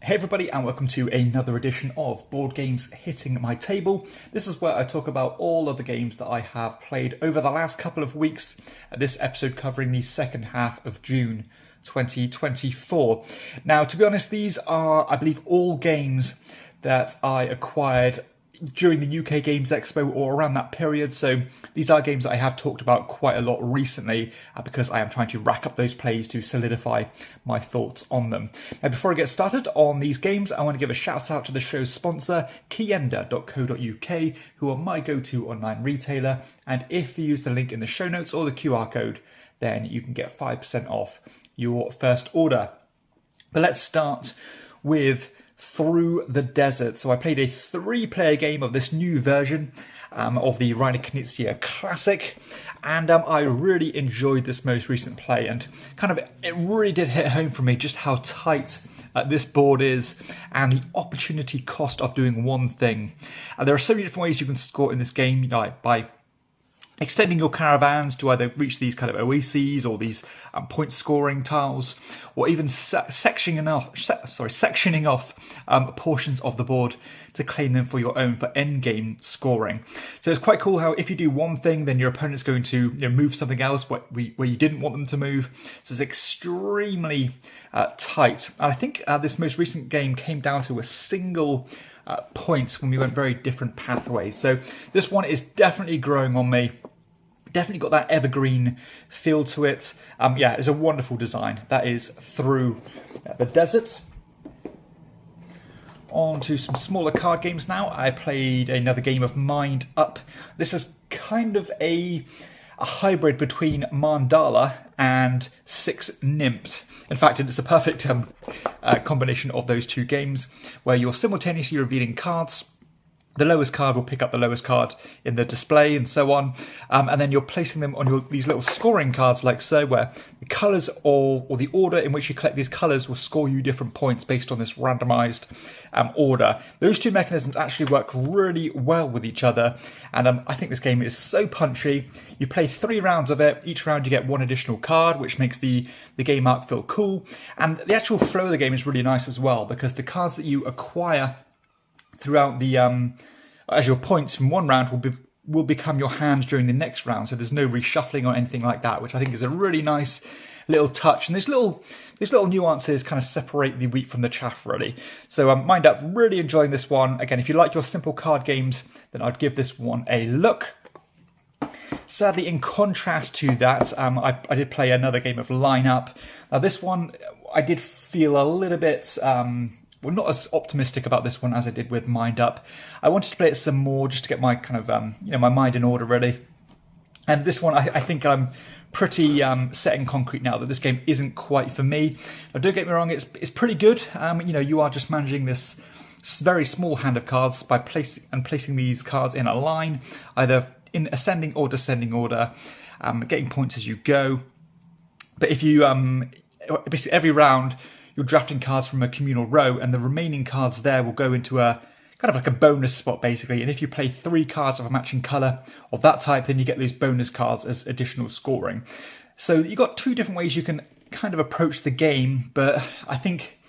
Hey everybody, and welcome to another edition of Board Games Hitting My Table. This is where I talk about all of the games that I have played over the last couple of weeks. This episode covering the second half of June 2024. Now, to be honest, these are, I believe, all games that I acquired during the UK Games Expo or around that period. So these are games that I have talked about quite a lot recently because I am trying to rack up those plays to solidify my thoughts on them. Now, before I get started on these games, I want to give a shout out to the show's sponsor, KIENDA.co.uk, who are my go-to online retailer. And if you use the link in the show notes or the QR code, then you can get 5% off your first order. But let's start with Through the Desert. So I played a 3-player game of this new version of the Reiner Knizia Classic, and I really enjoyed this most recent play, and it really did hit home for me just how tight this board is and the opportunity cost of doing one thing. There are so many different ways you can score in this game, by extending your caravans to either reach these kind of oases or these point scoring tiles, or even sectioning off portions of the board to claim them for your own for end game scoring. So it's quite cool how if you do one thing, then your opponent's going to move something else where you didn't want them to move. So it's extremely tight. And I think this most recent game came down to a single point when we went very different pathways. So this one is definitely growing on me. Definitely got that evergreen feel to it. It's a wonderful design. That is Through the Desert. On to some smaller card games now. I played another game of Mind Up. This is kind of a hybrid between Mandala and Six Nymphs. In fact, it's a perfect combination of those two games where you're simultaneously revealing cards. The lowest card will pick up the lowest card in the display and so on. And then you're placing them on these little scoring cards like so, where the colours or the order in which you collect these colours will score you different points based on this randomised order. Those two mechanisms actually work really well with each other. And I think this game is so punchy. You play 3 rounds of it. Each round you get 1 additional card, which makes the game arc feel cool. And the actual flow of the game is really nice as well, because the cards that you acquire throughout the as your points from one round will become your hand during the next round, so there's no reshuffling or anything like that, which I think is a really nice little touch. And these little nuances kind of separate the wheat from the chaff, really. So Mind Up, really enjoying this one. Again, if you like your simple card games, then I'd give this one a look. Sadly, in contrast to that, I did play another game of Line Up. Now this one, I did feel a little bit not as optimistic about this one as I did with Mind Up. I wanted to play it some more just to get my kind of my mind in order, really. And this one, I think I'm pretty set in concrete now that this game isn't quite for me. Now, don't get me wrong, it's pretty good. You are just managing this very small hand of cards by placing these cards in a line, either in ascending or descending order, getting points as you go. But if you basically every round, you're drafting cards from a communal row, and the remaining cards there will go into a kind of like a bonus spot, basically. And if you play 3 cards of a matching colour of that type, then you get those bonus cards as additional scoring. So you've got 2 different ways you can kind of approach the game, but I think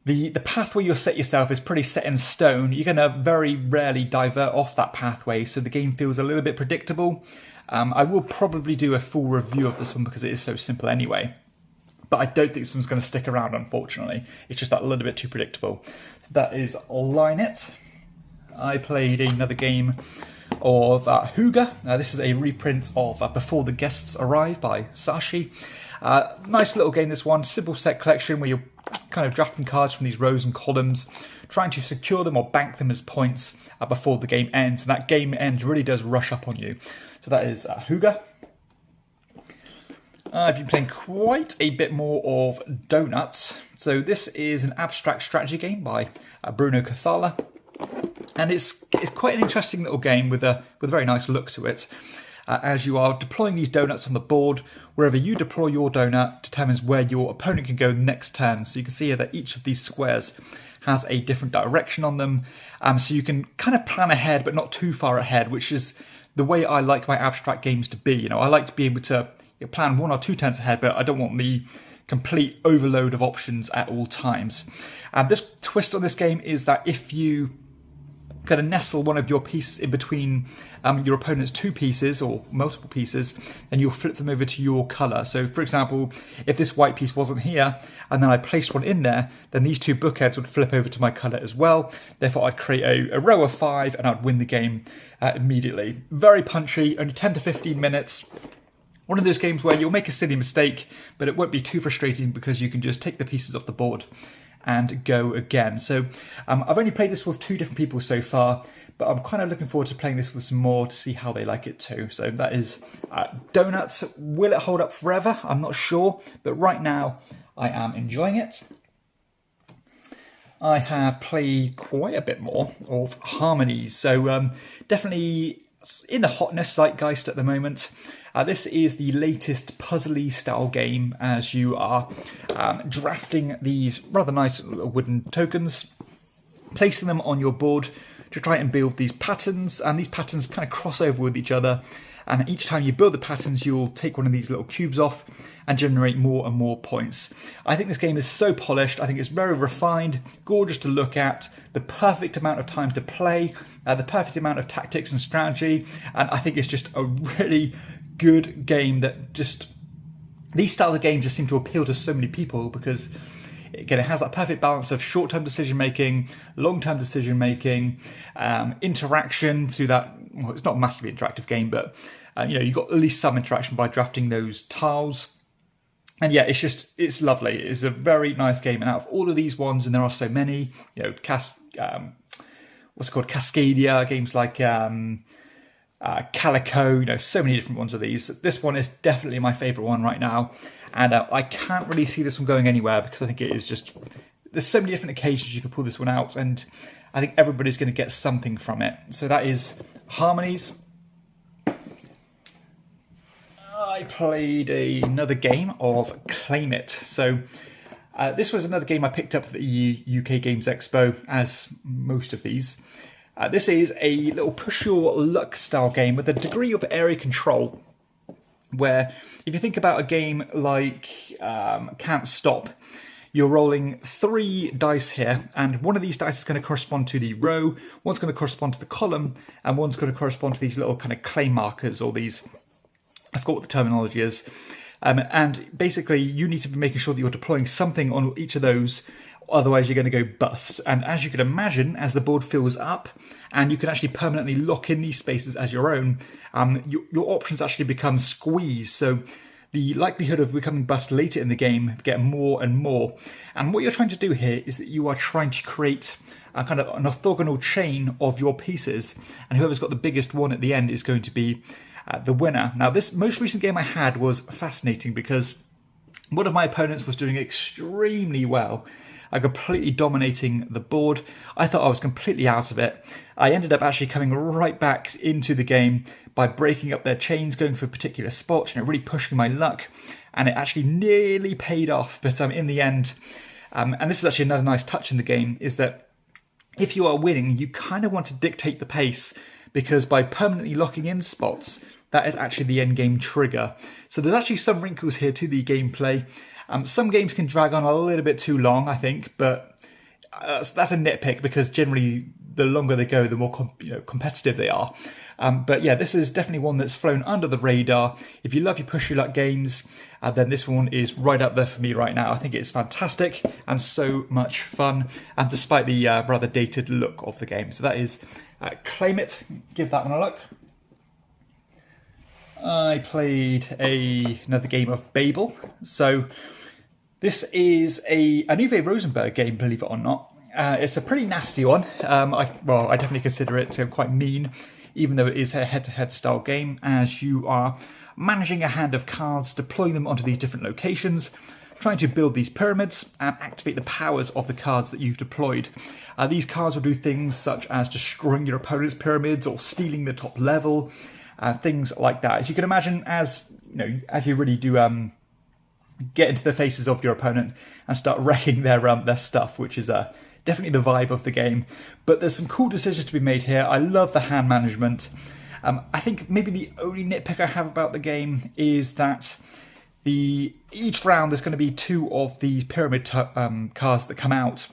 the pathway you'll set yourself is pretty set in stone. You're going to very rarely divert off that pathway, so the game feels a little bit predictable. I will probably do a full review of this one because it is so simple anyway. But I don't think this one's going to stick around, unfortunately. It's just that little bit too predictable. So that is Line It. I played another game of Hygge. This is a reprint of Before the Guests Arrive by Sashi. Nice little game, this one. Simple set collection where you're kind of drafting cards from these rows and columns, trying to secure them or bank them as points before the game ends. And that game end really does rush up on you. So that is Hygge. I've been playing quite a bit more of Donuts. So this is an abstract strategy game by Bruno Cathala. And it's quite an interesting little game with a very nice look to it. As you are deploying these donuts on the board, wherever you deploy your donut determines where your opponent can go next turn. So you can see here that each of these squares has a different direction on them. So you can kind of plan ahead, but not too far ahead, which is the way I like my abstract games to be. I like to be able to plan 1 or 2 turns ahead, but I don't want the complete overload of options at all times. And this twist on this game is that if you kind of nestle one of your pieces in between your opponent's two pieces or multiple pieces, then you'll flip them over to your colour. So for example, if this white piece wasn't here and then I placed one in there, then these two bookheads would flip over to my colour as well. Therefore I'd create a row of 5 and I'd win the game immediately. Very punchy, only 10 to 15 minutes. One of those games where you'll make a silly mistake, but it won't be too frustrating because you can just take the pieces off the board and go again. So I've only played this with 2 different people so far, but I'm kind of looking forward to playing this with some more to see how they like it too. So that is Donuts. Will it hold up forever? I'm not sure, but right now I am enjoying it. I have played quite a bit more of Harmonies, so definitely in the hotness zeitgeist at the moment. This is the latest puzzly style game as you are drafting these rather nice wooden tokens, placing them on your board to try and build these patterns, and these patterns kind of cross over with each other, and each time you build the patterns you'll take one of these little cubes off and generate more and more points. I think this game is so polished, I think it's very refined, gorgeous to look at, the perfect amount of time to play, the perfect amount of tactics and strategy, and I think it's just a really good game that just, these styles of games just seem to appeal to so many people because again, it has that perfect balance of short-term decision-making, long-term decision-making, interaction through that, well, it's not a massively interactive game, but you've got at least some interaction by drafting those tiles. And yeah, it's lovely. It's a very nice game. And out of all of these ones, and there are so many, Cascadia, games like Calico, so many different ones of these. This one is definitely my favourite one right now. And I can't really see this one going anywhere because I think it is just, there's so many different occasions you can pull this one out, and I think everybody's going to get something from it. So that is Harmonies. I played another game of Claim It. So this was another game I picked up at the UK Games Expo, as most of these. This is a little push your luck style game with a degree of area control, where if you think about a game like Can't Stop, you're rolling 3 dice here, and one of these dice is going to correspond to the row, one's going to correspond to the column, and one's going to correspond to these little kind of claim markers, or these, I forgot what the terminology is. And basically you need to be making sure that you're deploying something on each of those, otherwise you're going to go bust. And as you can imagine, as the board fills up and you can actually permanently lock in these spaces as your own, your options actually become squeezed. So the likelihood of becoming bust later in the game get more and more. And what you're trying to do here is that you are trying to create a kind of an orthogonal chain of your pieces, and whoever's got the biggest one at the end is going to be the winner. Now, this most recent game I had was fascinating because one of my opponents was doing extremely well, completely dominating the board. I thought I was completely out of it. I ended up actually coming right back into the game by breaking up their chains, going for a particular spot, really pushing my luck, and it actually nearly paid off. But in the end, and this is actually another nice touch in the game, is that if you are winning, you kind of want to dictate the pace, because by permanently locking in spots, that is actually the end game trigger. So there's actually some wrinkles here to the gameplay. Some games can drag on a little bit too long, I think, but that's a nitpick because generally the longer they go, the more competitive they are. But yeah, this is definitely one that's flown under the radar. If you love your push your luck games, then this one is right up there for me right now. I think it's fantastic and so much fun, and despite the rather dated look of the game. So that is Claim It. Give that one a look. I played another game of Babel. So this is a Uwe Rosenberg game, believe it or not. It's a pretty nasty one. I definitely consider it quite mean, even though it is a head-to-head style game, as you are managing a hand of cards, deploying them onto these different locations, trying to build these pyramids and activate the powers of the cards that you've deployed. These cards will do things such as destroying your opponent's pyramids or stealing the top level, things like that. As you can imagine, as you really do get into the faces of your opponent and start wrecking their stuff, which is definitely the vibe of the game. But there's some cool decisions to be made here. I love the hand management. I think maybe the only nitpick I have about the game is that each round there's going to be 2 of these pyramid cards that come out.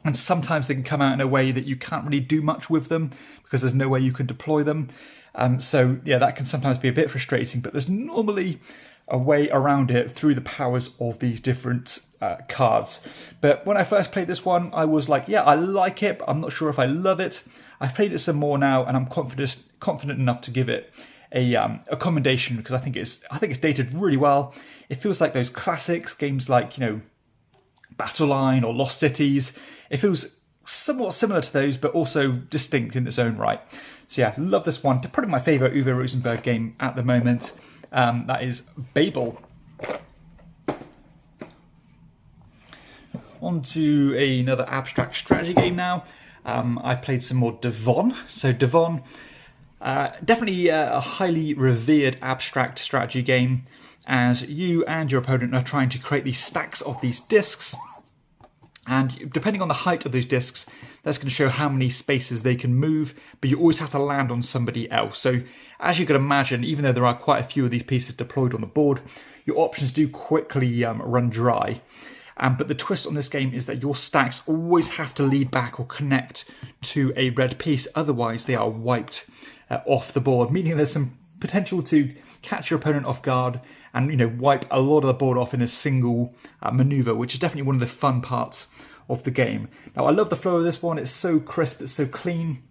And sometimes they can come out in a way that you can't really do much with them because there's no way you can deploy them. So yeah, that can sometimes be a bit frustrating, but there's normally a way around it through the powers of these different cards. But when I first played this one, I was like, yeah, I like it, but I'm not sure if I love it. I've played it some more now, and I'm confident enough to give it a commendation because I think it's dated really well. It feels like those classics games like, you know, Battle Line or Lost Cities. It feels somewhat similar to those, but also distinct in its own right. So yeah, love this one. Probably my favourite Uwe Rosenberg game at the moment. That is Babel. On to another abstract strategy game now. I played some more Devon. So Devon, definitely a highly revered abstract strategy game, as you and your opponent are trying to create these stacks of these discs. And depending on the height of those discs, that's going to show how many spaces they can move, but you always have to land on somebody else. So as you can imagine, even though there are quite a few of these pieces deployed on the board, your options do quickly run dry. But the twist on this game is that your stacks always have to lead back or connect to a red piece, otherwise they are wiped off the board, meaning there's some potential to catch your opponent off guard and, you know, wipe a lot of the board off in a single maneuver, which is definitely one of the fun parts of the game. Now, I love the flow of this one. It's so crisp, it's so clean.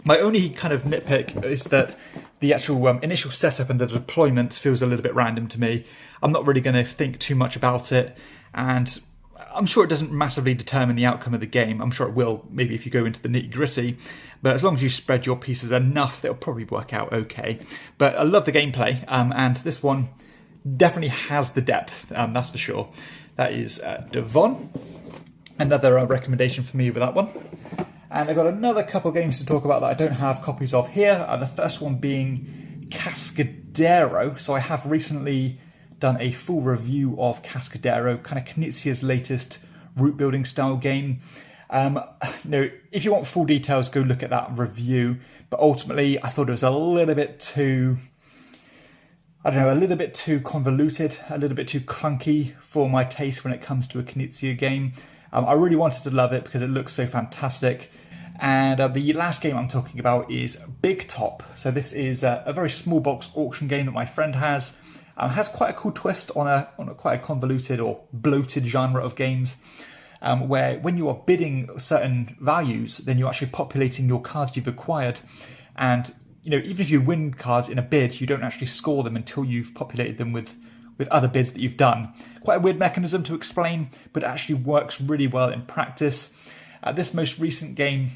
My only kind of nitpick is that the actual initial setup and the deployment feels a little bit random to me. I'm not really going to think too much about it, and I'm sure it doesn't massively determine the outcome of the game. I'm sure it will, maybe if you go into the nitty-gritty, but as long as you spread your pieces enough, they'll probably work out okay. But I love the gameplay, and this one definitely has the depth, that's for sure. That is Devon. Another recommendation for me with that one. And I've got another couple of games to talk about that I don't have copies of here. The first one being Cascadero. So I have recently done a full review of Cascadero, kind of Knizia's latest route building style game. If you want full details, go look at that review. But ultimately, I thought it was a little bit too, a little bit too convoluted, a little bit too clunky for my taste when it comes to a Knizia game. I really wanted to love it because it looks so fantastic. And the last game I'm talking about is Big Top. So this is a very small box auction game that my friend has. Has quite a cool twist on a quite a convoluted or bloated genre of games, where when you are bidding certain values, then you're actually populating your cards you've acquired. And even if you win cards in a bid, you don't actually score them until you've populated them with other bids that you've done. Quite a weird mechanism to explain, but it actually works really well in practice. This most recent game,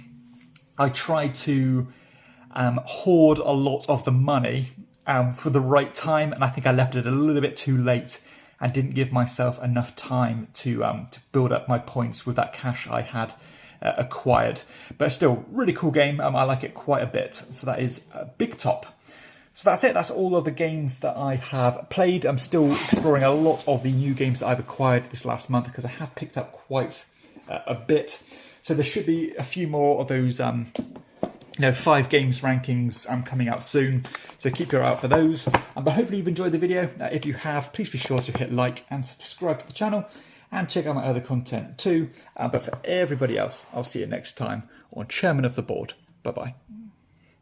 I tried to hoard a lot of the money for the right time, and I think I left it a little bit too late and didn't give myself enough time to build up my points with that cash I had acquired. But still, really cool game. I like it quite a bit. So that is Big Top. So that's it. That's all of the games that I have played. I'm still exploring a lot of the new games that I've acquired this last month because I have picked up quite a bit. So there should be a few more of those 5 games rankings coming out soon. So keep your eye out for those. But hopefully you've enjoyed the video. If you have, please be sure to hit like and subscribe to the channel and check out my other content too. But for everybody else, I'll see you next time on Chairman of the Board. Bye-bye.